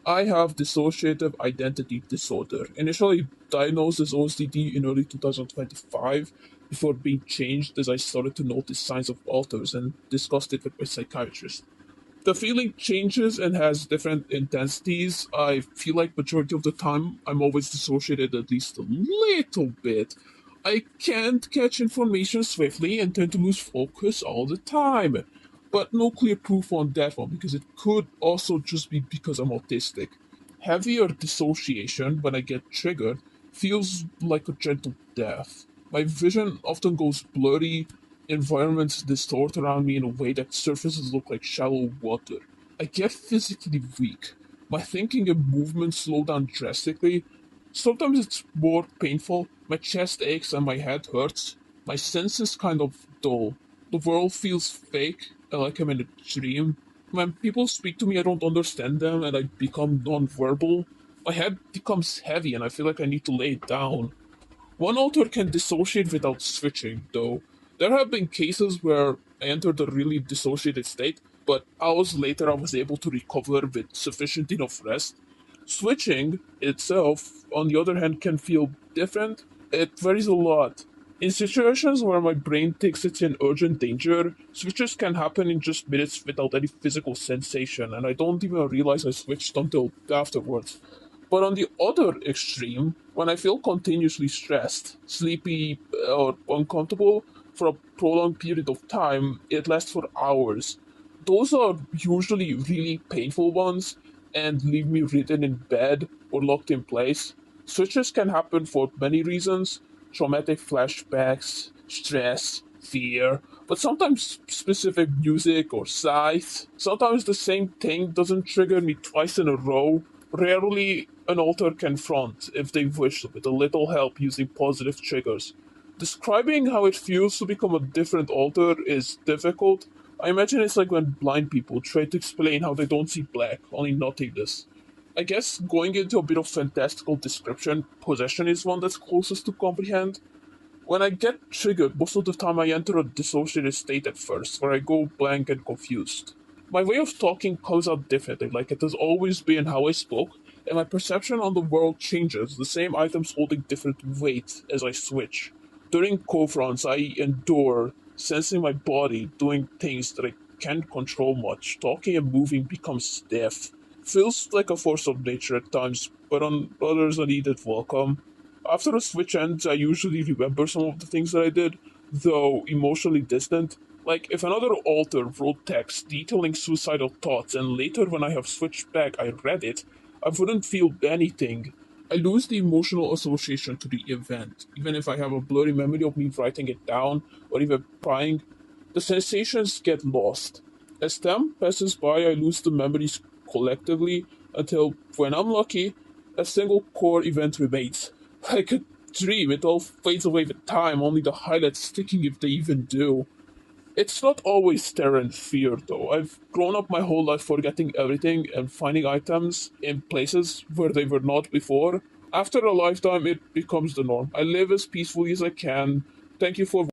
I have dissociative identity disorder, initially diagnosed as OCD in early 2025 before being changed as I started to notice signs of alters and discussed it with my psychiatrist. The feeling changes and has different intensities. I feel like majority of the time I'm always dissociated at least a little bit. I can't catch information swiftly and tend to lose focus all the time. But no clear proof on that one because it could also just be because I'm autistic. Heavier dissociation when I get triggered feels like a gentle death. My vision often goes blurry, environments distort around me in a way that surfaces look like shallow water. I get physically weak. My thinking and movement slow down drastically. Sometimes it's more painful. My chest aches and my head hurts. My senses kind of dull. The world feels fake, like I'm in a dream. When people speak to me, I don't understand them and I become non-verbal. My head becomes heavy and I feel like I need to lay it down. One author can dissociate without switching, though. There have been cases where I entered a really dissociated state, but hours later I was able to recover with sufficient enough rest. Switching itself, on the other hand, can feel different. It varies a lot. In situations where my brain thinks it's in urgent danger, switches can happen in just minutes without any physical sensation, and I don't even realize I switched until afterwards. But on the other extreme, when I feel continuously stressed, sleepy, or uncomfortable for a prolonged period of time, it lasts for hours. Those are usually really painful ones and leave me written in bed or locked in place. Switches can happen for many reasons: traumatic flashbacks, stress, fear, but sometimes specific music or sights. Sometimes the same thing doesn't trigger me twice in a row. Rarely an author can front, if they wish, with a little help using positive triggers. Describing how it feels to become a different author is difficult. I imagine it's like when blind people try to explain how they don't see black, only nothingness. I guess going into a bit of fantastical description, possession is one that's closest to comprehend. When I get triggered, most of the time I enter a dissociated state at first, where I go blank and confused. My way of talking comes out differently, like it has always been how I spoke, and my perception on the world changes, the same items holding different weight as I switch. During co-fronts, I endure, sensing my body, doing things that I can't control much. Talking and moving becomes stiff. Feels like a force of nature at times, but on others a needed welcome. After a switch ends, I usually remember some of the things that I did, though emotionally distant. Like, if another author wrote text detailing suicidal thoughts and later when I have switched back I read it, I wouldn't feel anything. I lose the emotional association to the event. Even if I have a blurry memory of me writing it down or even crying, the sensations get lost. As time passes by, I lose the memories collectively until, when I'm lucky, a single core event remains. Like a dream, it all fades away with time, only the highlights sticking if they even do. It's not always terror and fear, though. I've grown up my whole life forgetting everything and finding items in places where they were not before. After a lifetime, it becomes the norm. I live as peacefully as I can. Thank you for